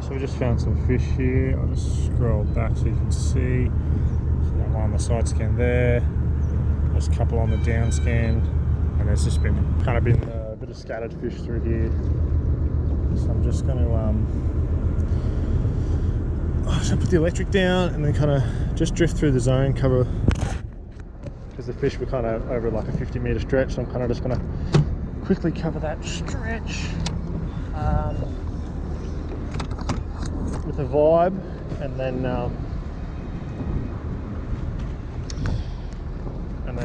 So we just found some fish here. I'll just scroll back so you can see. So that one on the side scan there. There's a couple on the down scan, and there's just been a bit of scattered fish through here. So I'm just going to put the electric down and then kind of just drift through the zone, cover, because the fish were kind of over like a 50-meter stretch. So I'm kind of just going to quickly cover that stretch with a vibe, and then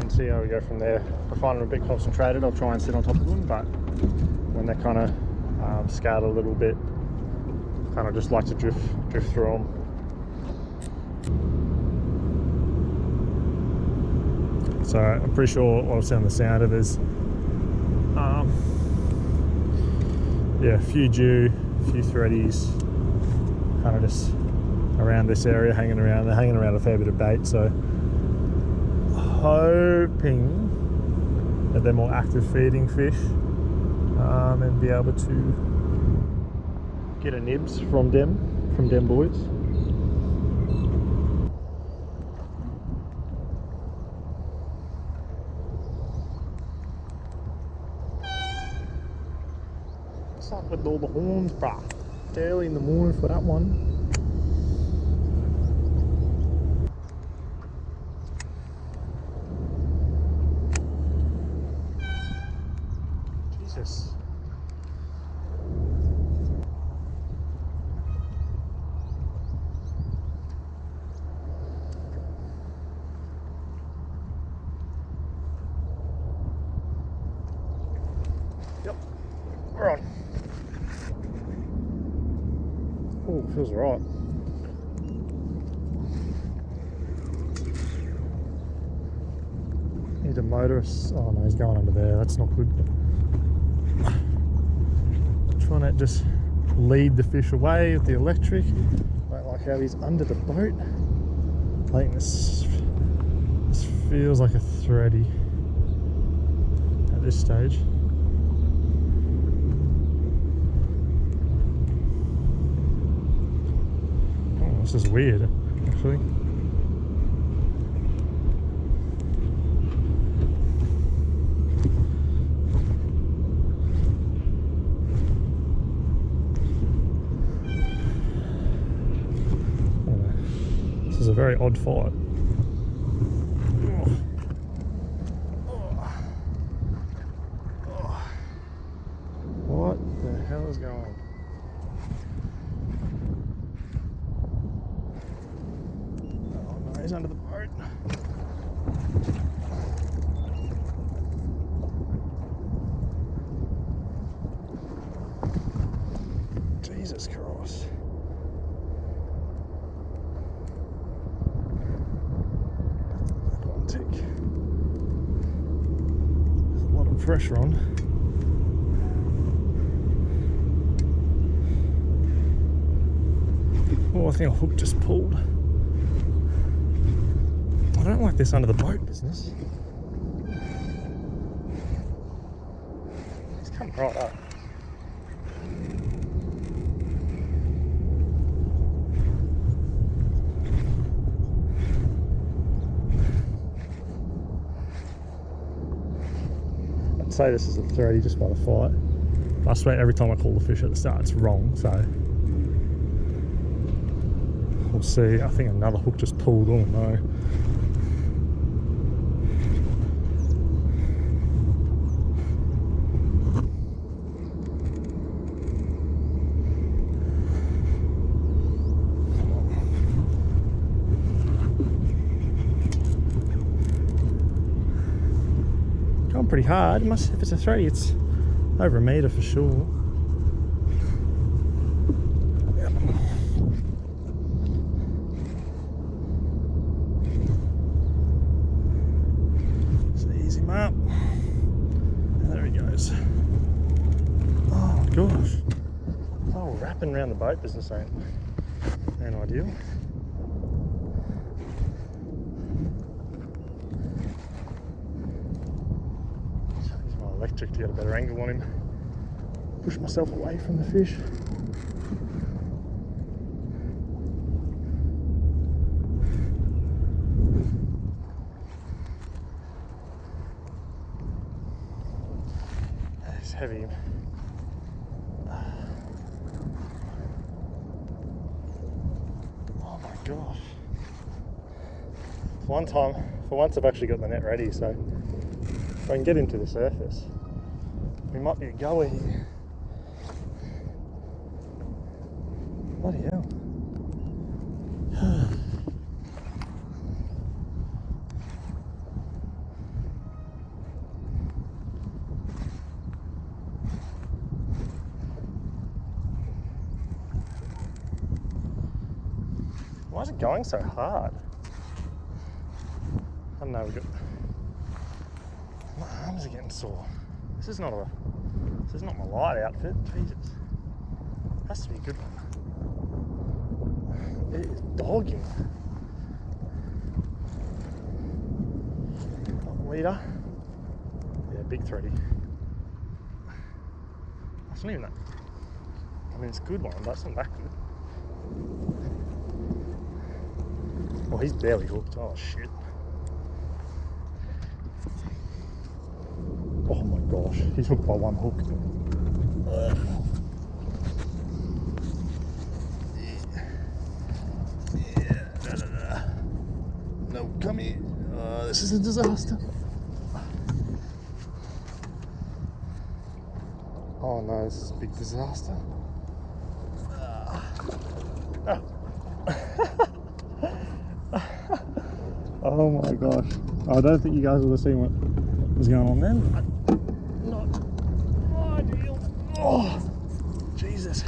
see how we go from there. If I find them a bit concentrated, I'll try and sit on top of them, but when they're kind of scattered a little bit, kind of just like to drift through them. So I'm pretty sure what I've sound the sound of is a few dew, a few threadies, kind of just around this area, hanging around. They're hanging around a fair bit of bait, so hoping that they're more active feeding fish, and be able to get a nibs from them boys. What's up with all the horns, bruh? It's early in the morning for that one. Jesus. Yep, we're on. Oh, feels right. Need a motorist. Oh no, he's going under there. That's not good. Trying to just lead the fish away with the electric. I don't like how he's under the boat. I think this feels like a thready at this stage. Oh, this is weird, actually. This is a very odd fight. What the hell is going on? Oh no, he's under the boat. Jesus Christ. There's a lot of pressure on. Oh, I think a hook just pulled. I don't like this under the boat business. He's coming right up. I'd say this is a thready just by the fight. I swear every time I call the fish at the start it's wrong, so we'll see. I think another hook just pulled. Oh no. Going pretty hard. It must, if it's a thready, it's over a metre for sure. Yep. Just ease him up. There he goes. Oh my gosh. Oh, wrapping around the boat business ain't ideal. Electric to get a better angle on him. Push myself away from the fish. heavy. Oh my gosh. For once I've actually got the net ready, so if I can get him to the surface, we might be a goer here. Bloody hell. Why is it going so hard? I don't know, my arms are getting sore. This is not my light outfit, Jesus. Has to be a good one. It is dogging. Leader. Yeah, big thready. That's not even that. I mean, it's a good one, but it's not that good. Oh, he's barely hooked. Oh, shit. Oh my gosh, he's hooked by one hook. No, come here. This is a disaster. Oh no, this is a big disaster. Oh my gosh. I don't think you guys would have seen what was going on then. Not ideal. Oh, Jesus.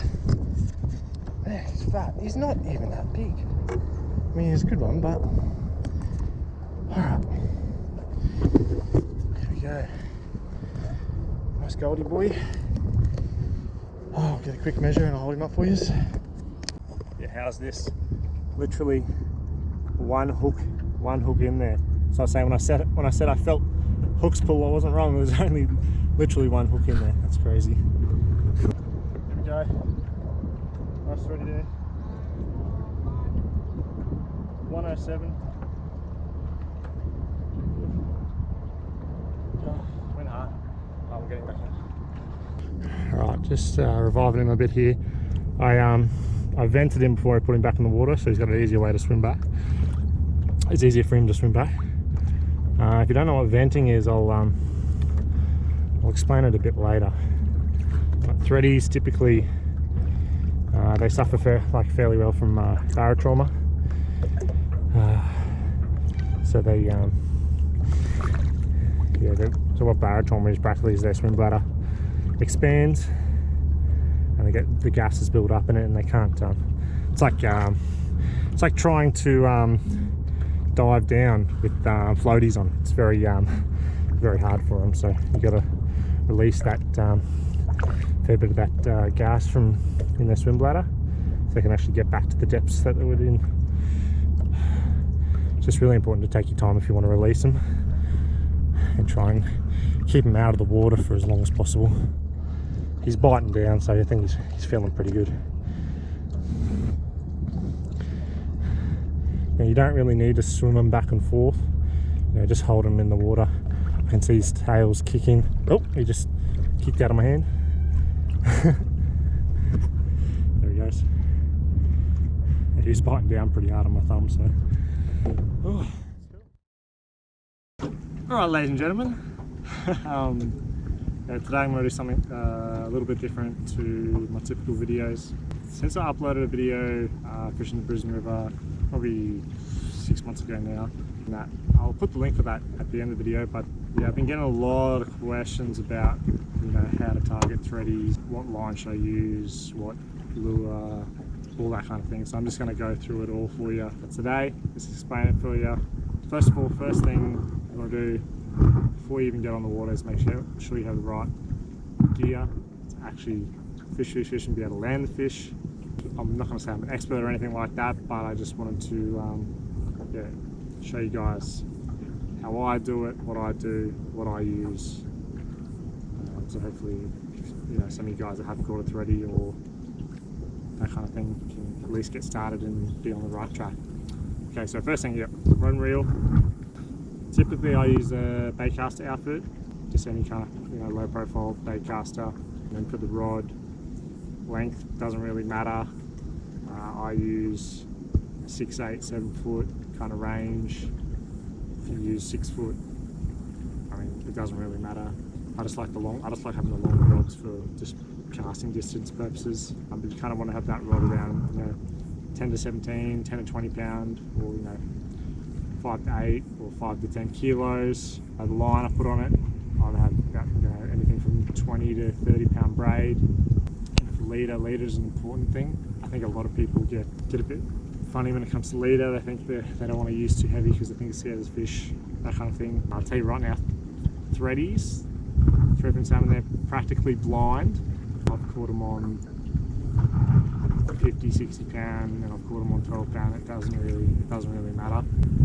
Man, he's fat. He's not even that big. I mean, he's a good one, but... Alright. There we go. Nice Goldie boy. Oh, I'll get a quick measure and I'll hold him up for you. Yeah, how's this? Literally one hook in there. So I was saying when I said I felt hooks pull, I wasn't wrong. There was only literally one hook in there. That's crazy. Here we go. Nice thready there. 107. Went hard. Oh, we're getting back in. Alright, just reviving him a bit here. I vented him before I put him back in the water, so he's got an easier way to swim back. It's easier for him to swim back. If you don't know what venting is, I'll explain it a bit later. Threadies typically they suffer fairly well from barra trauma. So they so what barra trauma is practically is their swim bladder expands and they get the gases build up in it and they can't. It's like trying to dive down with floaties on. It's very hard for them. So you got to release that fair bit of that gas from in their swim bladder, so they can actually get back to the depths that they were in. It's just really important to take your time if you want to release them and try and keep them out of the water for as long as possible. He's biting down, so I think he's feeling pretty good. Now, you don't really need to swim them back and forth. Just hold them in the water. I can see his tail's kicking. Oh, he just kicked out of my hand. There he goes. And he's biting down pretty hard on my thumb, so. Oh. Alright, ladies and gentlemen. Today I'm going to do something a little bit different to my typical videos. Since I uploaded a video fishing the Brisbane River probably 6 months ago now, I'll put the link for that at the end of the video. But yeah, I've been getting a lot of questions about how to target threadies, what line should I use, what lure, all that kind of thing. So I'm just going to go through it all for you. But today, just explain it for you. First of all, first thing you want to do before you even get on the water is make sure you have the right gear to actually fish and be able to land the fish. I'm not going to say I'm an expert or anything like that, but I just wanted to show you guys how I do it, what I do, what I use. So hopefully, some of you guys that have caught a thready or that kind of thing can at least get started and be on the right track. Okay, so first thing, rod and reel. Typically I use a baitcaster outfit. just any kind of, you know, low profile bait caster. And then for the rod, length doesn't really matter. I use 6, 8, 7 foot kind of range. If you use 6 foot, I mean, it doesn't really matter. I just like having the long rods for just casting distance purposes. But you kind of want to have that rod around, you know, 10 to 17, 10 to 20 pound, or, you know, 5 to 8 or 5 to 10 kilos. The line I put on it, I'd have about, you know, anything from 20 to 30 pound braid. And for leader is an important thing. I think a lot of people get a bit funny when it comes to leader. They think they don't want to use too heavy because they think it scares fish, that kind of thing. I'll tell you right now, threadies, Threadfin salmon, they're practically blind. I've caught them on 50, 60 pound, and I've caught them on 12 pound. It doesn't really matter.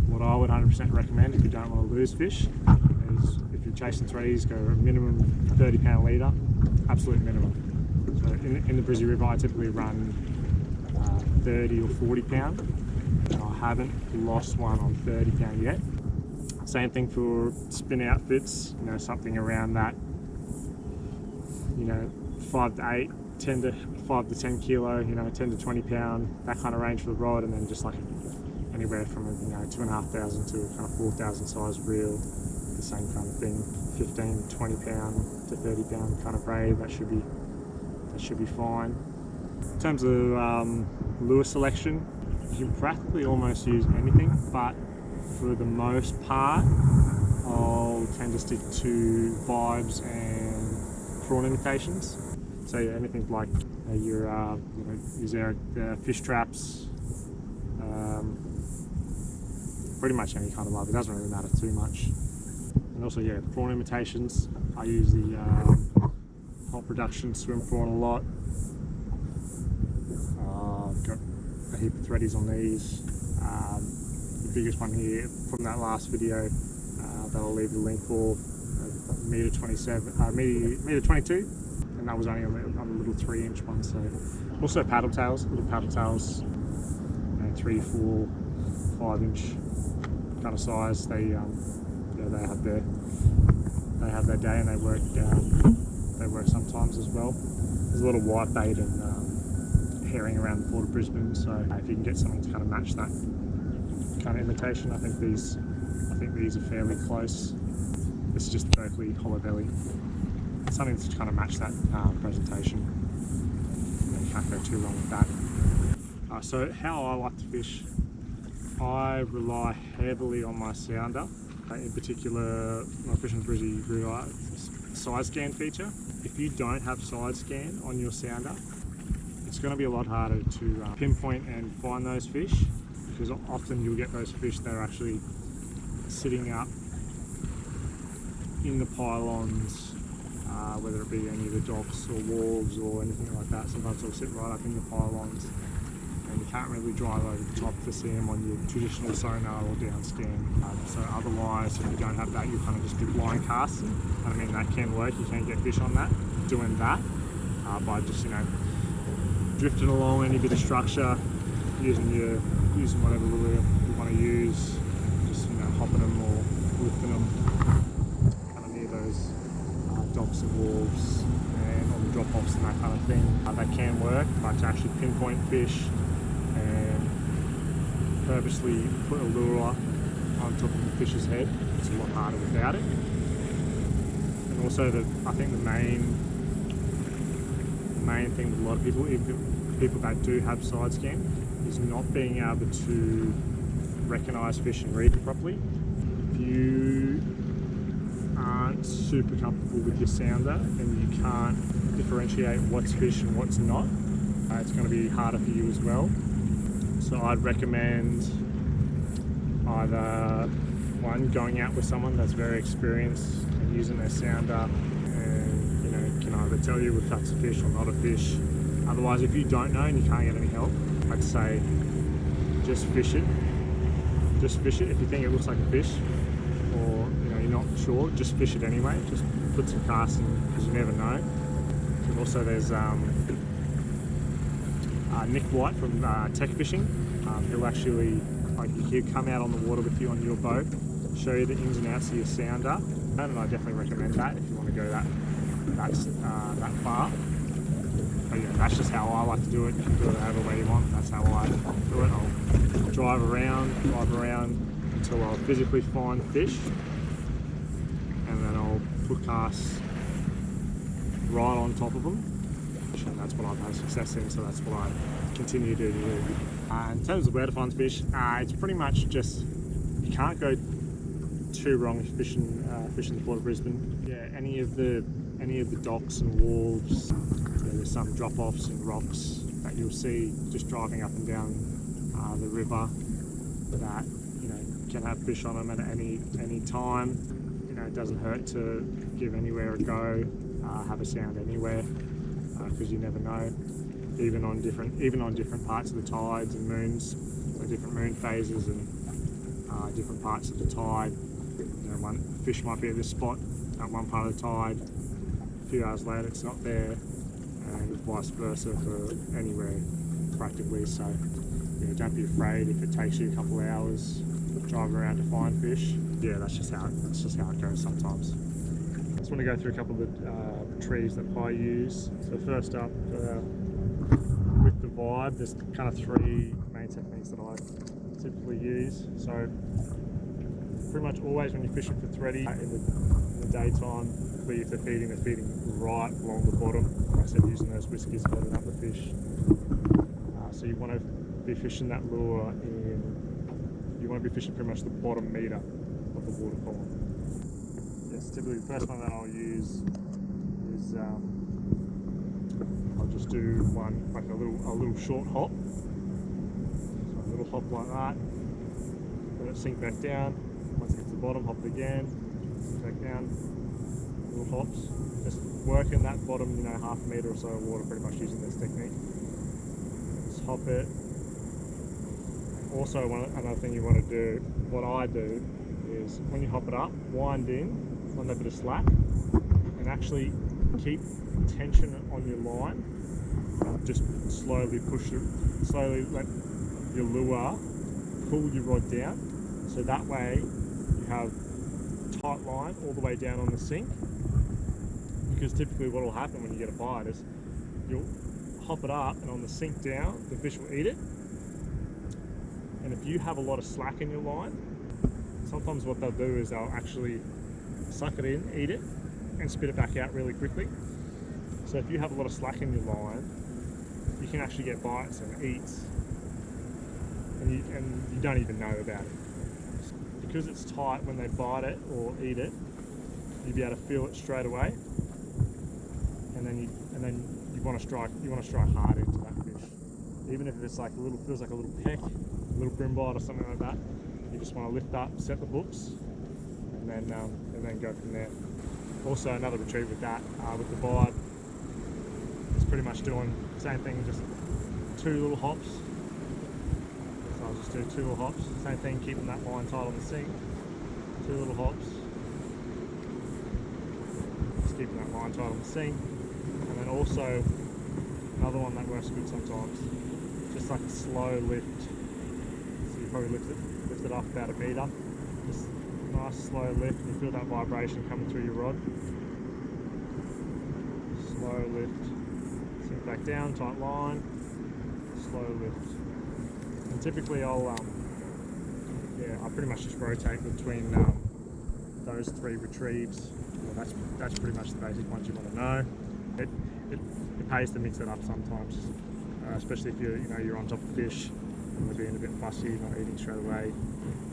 What I would 100% recommend if you don't want to lose fish is, if you're chasing threadies, go a minimum 30 pound leader, absolute minimum. So in the Brisbane River, I typically run 30 or 40 pound, and I haven't lost one on 30 pound yet. Same thing for spin outfits, you know, something around that, you know, 5 to 8, 5 to 10 kilo, you know, 10 to 20 pound, that kind of range for the rod, and then just like anywhere from, you know, 2,500 to kind of 4,000 size reel, the same kind of thing. 15, 20 pound to 30 pound kind of braid, that should be fine. In terms of lure selection, you can practically almost use anything, but for the most part, I'll tend to stick to vibes and prawn imitations. So yeah, anything like your fish traps, pretty much any kind of love. It doesn't really matter too much. And also, yeah, prawn imitations. I use the Whole Production swim prawn a lot. I've got a heap of threadies on these. The biggest one here from that last video that I'll leave the link for, meter 22, and that was only on a little 3-inch one. So also paddle tails, little paddle tails, you know, 3, 4, 5-inch kind of size. They have their day, and they work sometimes as well. There's a lot of white bait and herring around the port of Brisbane, so if you can get something to kind of match that kind of imitation, I think these are fairly close. This is just the Berkeley hollow belly. Something to kind of match that presentation. You can't go too wrong with that. So how I like to fish, I rely heavily on my sounder. In particular, my Fishing Brisbane River side scan feature. If you don't have side scan on your sounder, it's going to be a lot harder to pinpoint and find those fish, because often you'll get those fish that are actually sitting up in the pylons, whether it be any of the docks or wharves or anything like that. Sometimes they'll sit right up in the pylons, and you can't really drive over the top to see them on your traditional sonar or down scan. So otherwise, if you don't have that, you kind of just do blind casting. I mean, that can work. You can get fish on that, doing that by just, you know, drifting along any bit of structure, using whatever lure you want to use, just, you know, hopping them or lifting them kind of near those docks and wharves and on the drop-offs and that kind of thing. That can work, but to actually pinpoint fish and purposely put a lure on top of the fish's head, it's a lot harder without it. And also, I think the main thing with a lot of people, even people that do have side scan, is not being able to recognise fish and read them properly. If you aren't super comfortable with your sounder and you can't differentiate what's fish and what's not, it's going to be harder for you as well. So I'd recommend either one, going out with someone that's very experienced and using their sounder, and, you know, can either tell you if that's a fish or not a fish. Otherwise, if you don't know and you can't get any help, I'd say just fish it. Just fish it. If you think it looks like a fish, or, you know, you're not sure, just fish it anyway. Just put some casts in, because you never know. And also, there's Nick White from Tech Fishing. He'll actually, he'll come out on the water with you on your boat, show you the ins and outs of your sounder, and I definitely recommend that if you want to go that far. But yeah, that's just how I like to do it. You can do it however way you want. That's how I do it. I'll drive around until I physically find fish, and then I'll put casts right on top of them. And that's what I've had success in, so that's what I continue to do. In terms of where to find fish, it's pretty much just, you can't go too wrong fishing the Port of Brisbane. Yeah, any of the docks and wharves, there's some drop-offs and rocks that you'll see just driving up and down the river that can have fish on them at any time. It doesn't hurt to give anywhere a go, have a sound anywhere, because you never know. Even on different parts of the tides and moons, so different moon phases and different parts of the tide. One fish might be at this spot at one part of the tide. A few hours later, it's not there, and vice versa for anywhere practically. So don't be afraid if it takes you a couple of hours driving around to find fish. Yeah, that's just how it goes sometimes. I just want to go through a couple of the retrieves that I use. So first up, with the vibe, there's kind of three main techniques that I typically use. So pretty much always when you're fishing for thready in the daytime, if they're feeding right along the bottom. Like I said, using those whiskers holding up the fish. So you want to be fishing that lure you want to be fishing pretty much the bottom meter of the water column. Yes, typically the first one that I'll use is I'll just do one like a little short hop. So a little hop like that. Let it sink back down. Once it gets to the bottom, hop it again, back down. Little hops. Just working that bottom, half a meter or so of water, pretty much using this technique. Just hop it. Also, another thing you want to do, what I do, is when you hop it up, wind in on that bit of slack, and actually keep tension on your line. Just slowly let your lure pull your rod down, so that way you have tight line all the way down on the sink. Because typically what will happen when you get a bite is you'll hop it up, and on the sink down, the fish will eat it. And if you have a lot of slack in your line, sometimes what they'll do is they'll actually suck it in, eat it, and spit it back out really quickly. So if you have a lot of slack in your line, you can actually get bites and eats, and you don't even know about it. Because it's tight, when they bite it or eat it, you'll be able to feel it straight away, and then you want to strike hard into that fish. Even if it's like feels like a little peck, a little brim bite or something like that, you just want to lift up, set the hooks, and then go from there. Also, another retrieve with that, with the vibe, it's pretty much doing the same thing, just two little hops. So I'll just do two little hops, same thing, keeping that line tight on the sink, two little hops, just keeping that line tight on the sink. And then also, another one that works good sometimes, just like a slow lift. So you probably lift it up about a metre, just nice slow lift, and you feel that vibration coming through your rod. Slow lift, sink back down, tight line, slow lift. And typically I pretty much just rotate between those three retrieves. Well, that's pretty much the basic ones you want to know. It pays to mix it up sometimes, especially if you're on top of fish and they're being a bit fussy, not eating straight away.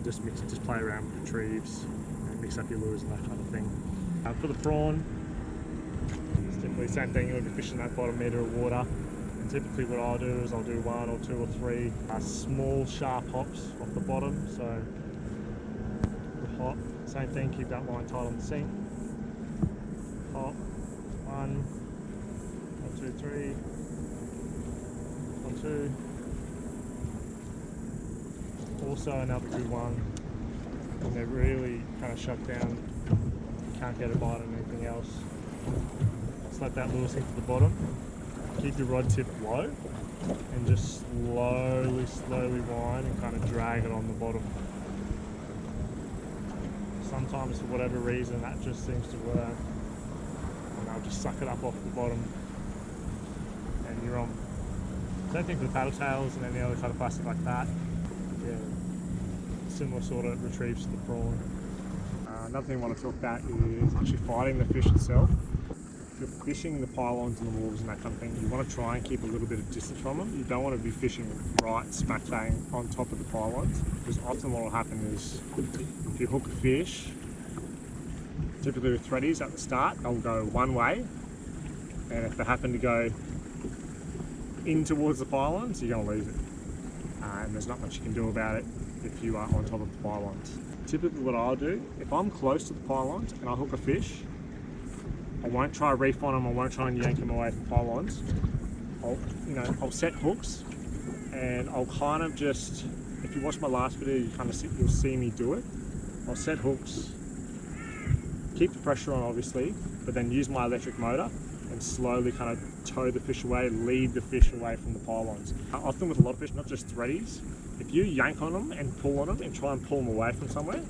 Just play around with retrieves and mix up your lures and that kind of thing. For the prawn, it's typically the same thing. You'll be fishing that bottom meter of water, and typically what I'll do is I'll do one or two or three small sharp hops off the bottom. So the hop, same thing, keep that line tight on the sink. Hop, 1, 2, 3, 1, 2. Also another good one, when they're really kind of shut down, you can't get a bite on anything else. Just let that lure sink to the bottom, keep your rod tip low, and just slowly wind and kind of drag it on the bottom. sometimes for whatever reason that just seems to work, and they'll just suck it up off the bottom and you're on. Same thing for the paddle tails and any other kind of plastic like that. Yeah, similar sort of retrieves to the prawn. Another thing I want to talk about is actually fighting the fish itself. If you're fishing the pylons and the wharves and that kind of thing, you want to try and keep a little bit of distance from them. You don't want to be fishing right smack bang on top of the pylons, because often what will happen is if you hook a fish, typically with threadies at the start, they'll go one way, and if they happen to go in towards the pylons, you're going to lose it. And there's not much you can do about it if you are on top of the pylons. Typically what I'll do, if I'm close to the pylons and I hook a fish, I won't try to reef on them, I won't try and yank them away from pylons. I'll set hooks, and I'll kind of just, if you watch my last video, you'll see me do it. I'll set hooks, keep the pressure on obviously, but then use my electric motor and slowly kind of tow the fish away, lead the fish away from the pylons. Often with a lot of fish, not just threadies, if you yank on them and pull on them and try and pull them away from somewhere,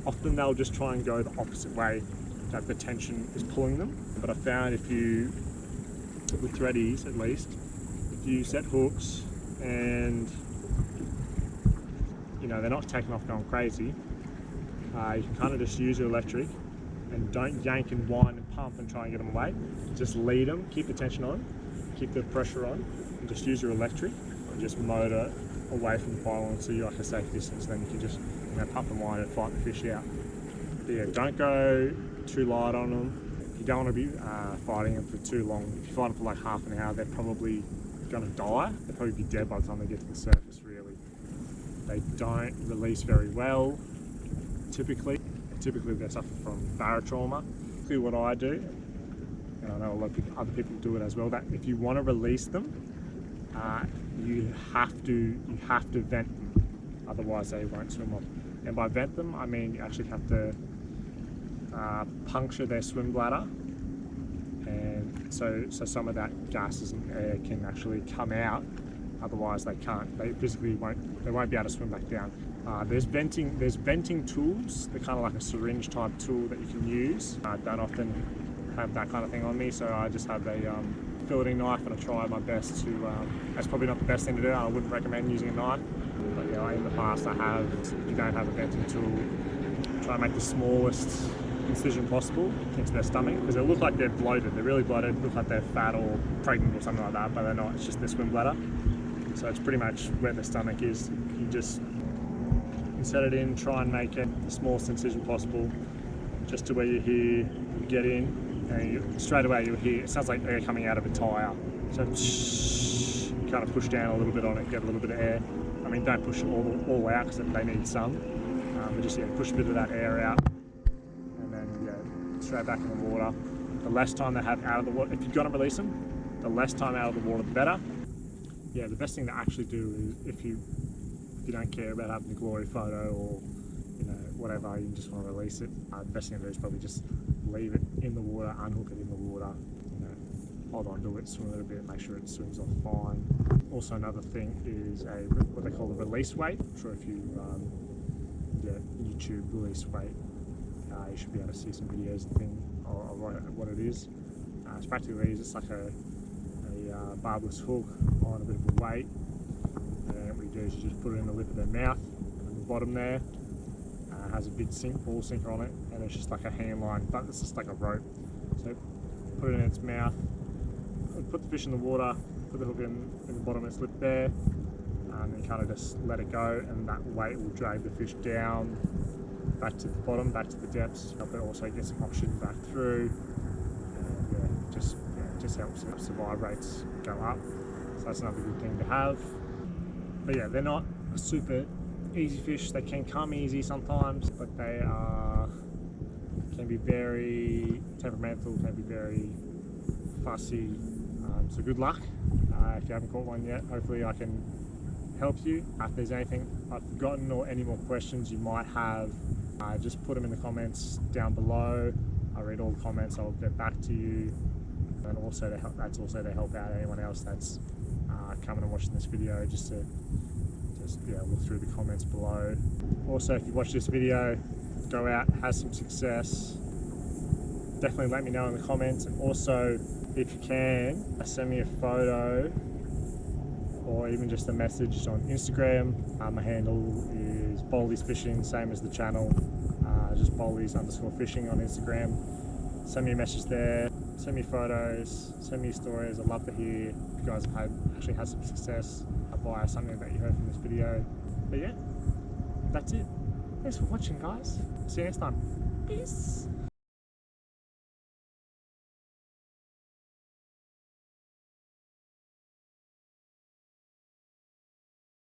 often they'll just try and go the opposite way that the tension is pulling them. But I found with threadies at least, if you set hooks and they're not taking off going crazy, you can kind of just use your electric and don't yank and wind and pump and try and get them away. Just lead them, keep the tension on, keep the pressure on, and just use your electric and just motor away from the pylon so you're like a safe distance. Then you can just pump and wind and fight the fish out. But yeah, don't go too light on them. You don't want to be fighting them for too long. If you fight them for like half an hour, they're probably going to die. They'll probably be dead by the time they get to the surface, really. They don't release very well, typically. Typically they suffer from barotrauma. Typically what I do, and I know a lot of other people do it as well, that if you want to release them, you have to vent them, otherwise they won't swim off. And by vent them, I mean you actually have to puncture their swim bladder, and so some of that gases and air can actually come out. Otherwise they can't. They physically won't be able to swim back down. There's venting tools. They're kind of like a syringe type tool that you can use. I don't often have that kind of thing on me, so I just have a filleting knife, and I try my best to. That's probably not the best thing to do. I wouldn't recommend using a knife. But yeah, in the past I have. If you don't have a venting tool, try and make the smallest incision possible into their stomach, because they look like they're bloated. They're really bloated. Look like they're fat or pregnant or something like that, but they're not. It's just their swim bladder. So it's pretty much where the stomach is. You just set it in, try and make it the smallest incision possible, just to where you hear you get in, and straight away you'll hear, it sounds like air coming out of a tyre. So you kind of push down a little bit on it, get a little bit of air. I mean, don't push it all out, because they need some, but just push a bit of that air out, and then straight back in the water. The less time they have out of the water, if you're going to release them, the less time out of the water the better. Yeah, the best thing to actually do is if you don't care about having a glory photo or whatever, you just want to release it. The best thing to do is probably just leave it in the water, unhook it in the water, hold on to it, swim a little bit, make sure it swims off fine. Also, another thing is what they call the release weight. I'm sure if you YouTube release weight, you should be able to see some videos and things of what it is. It's practically just like a barbless hook on a bit of a weight, and what you do is you just put it in the lip of their mouth, and the bottom there has a big ball sinker on it, and it's just like a hand line, but it's just like a rope. So put it in its mouth, put the fish in the water, put the hook in the bottom of its lip there, and then kind of just let it go, and that weight will drag the fish down back to the bottom, back to the depths, but also get some oxygen back through, and just helps the survival rates go up. So that's another good thing to have. But yeah, they're not a super easy fish. They can come easy sometimes, but they can be very temperamental, can be very fussy. So good luck. If you haven't caught one yet, hopefully I can help you. If there's anything I've forgotten or any more questions you might have, just put them in the comments down below. I read all the comments, I'll get back to you. And also that's also to help out anyone else that's coming and watching this video, just look through the comments below. Also, if you watch this video, go out, has some success, definitely let me know in the comments. And also, if you can, send me a photo or even just a message on Instagram. My handle is Boldy's Fishing, same as the channel, just Boldy's_fishing on Instagram. Send me a message there, send me photos, send me stories. I'd love to hear if you guys have actually had some success via something that you heard from this video. But yeah, that's it. Thanks for watching, guys. See you next time. Peace.